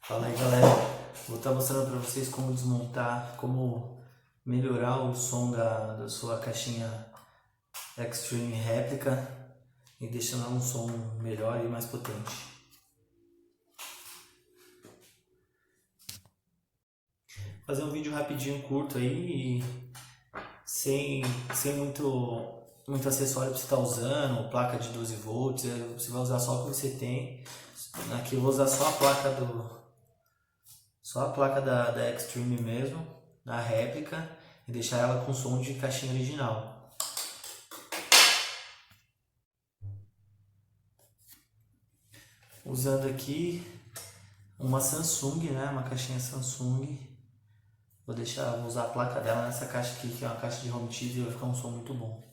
Fala aí, galera, vou estar mostrando para vocês como desmontar, como melhorar o som da sua caixinha Extreme réplica e deixando ela um som melhor e mais potente. Fazer um vídeo rapidinho, curto aí, sem muito acessório para você estar usando, placa de 12 volts, você vai usar só o que você tem. Aqui eu vou usar só a placa da Extreme mesmo, da réplica, e deixar ela com som de caixinha original. Usando aqui uma Samsung, né, uma caixinha Samsung. Vou usar a placa dela nessa caixa aqui, que é uma caixa de home theater, e vai ficar um som muito bom.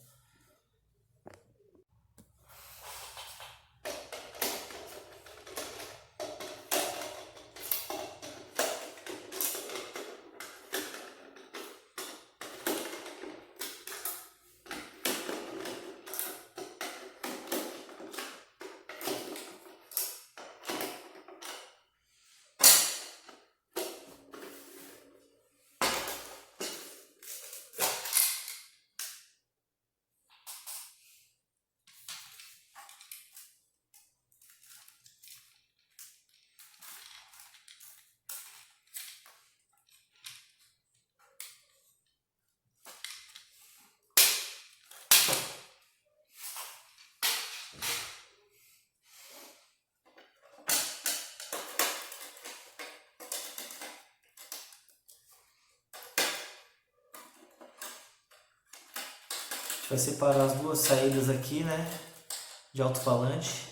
A gente vai separar as duas saídas aqui, né, de alto-falante.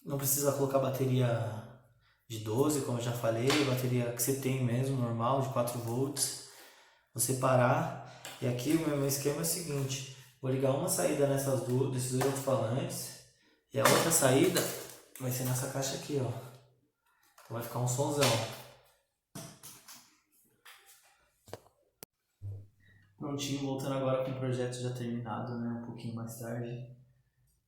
Não precisa colocar bateria de 12, como eu já falei, bateria que você tem mesmo, normal, de 4 volts. Vou separar, e aqui o meu esquema é o seguinte: vou ligar uma saída desses dois alto-falantes, e a outra saída vai ser nessa caixa aqui, ó. Então vai ficar um sonzão. Prontinho, voltando agora com o projeto já terminado, né, um pouquinho mais tarde.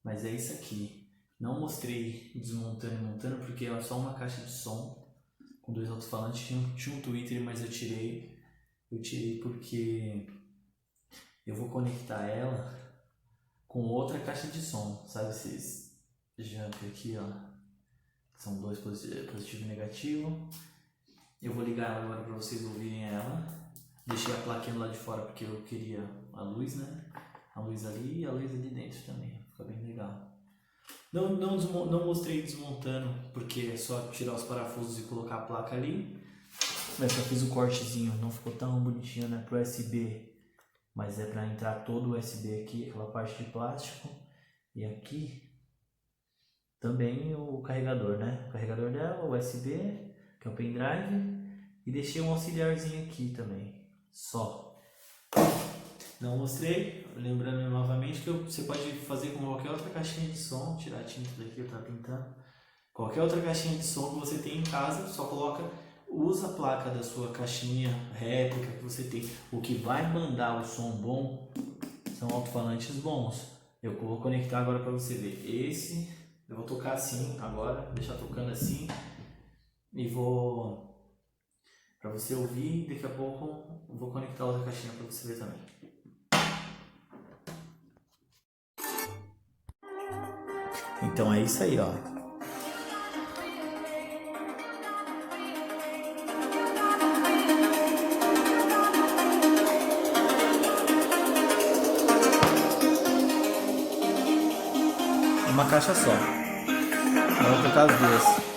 Mas é isso aqui. Não mostrei desmontando e montando porque é só uma caixa de som com dois alto-falantes. Tinha um Twitter, mas eu tirei. Eu tirei porque eu vou conectar ela com outra caixa de som. Sabe esses jump aqui, ó? São dois positivo e negativo. Eu vou ligar ela agora para vocês ouvirem ela. Deixei a plaquinha lá de fora porque eu queria a luz, né? A luz ali e a luz ali dentro também. Fica bem legal. Não mostrei desmontando porque é só tirar os parafusos e colocar a placa ali. Mas só fiz o cortezinho. Não ficou tão bonitinho, né? Pro USB. Mas é para entrar todo o USB aqui, aquela parte de plástico. E aqui também o carregador, né? O carregador dela, o USB, que é o pendrive. E deixei um auxiliarzinho aqui também. Só. Não mostrei, lembrando novamente que você pode fazer com qualquer outra caixinha de som, tirar a tinta daqui, eu estava pintando. Qualquer outra caixinha de som que você tem em casa, só usa a placa da sua caixinha réplica que você tem. O que vai mandar o som bom são alto-falantes bons. Eu vou conectar agora para você ver. Esse, eu vou tocar assim agora, deixar tocando assim e vou... Para você ouvir, daqui a pouco eu vou conectar outra caixinha para você ver também. Então é isso aí, ó. Uma caixa só. Eu vou tocar as duas.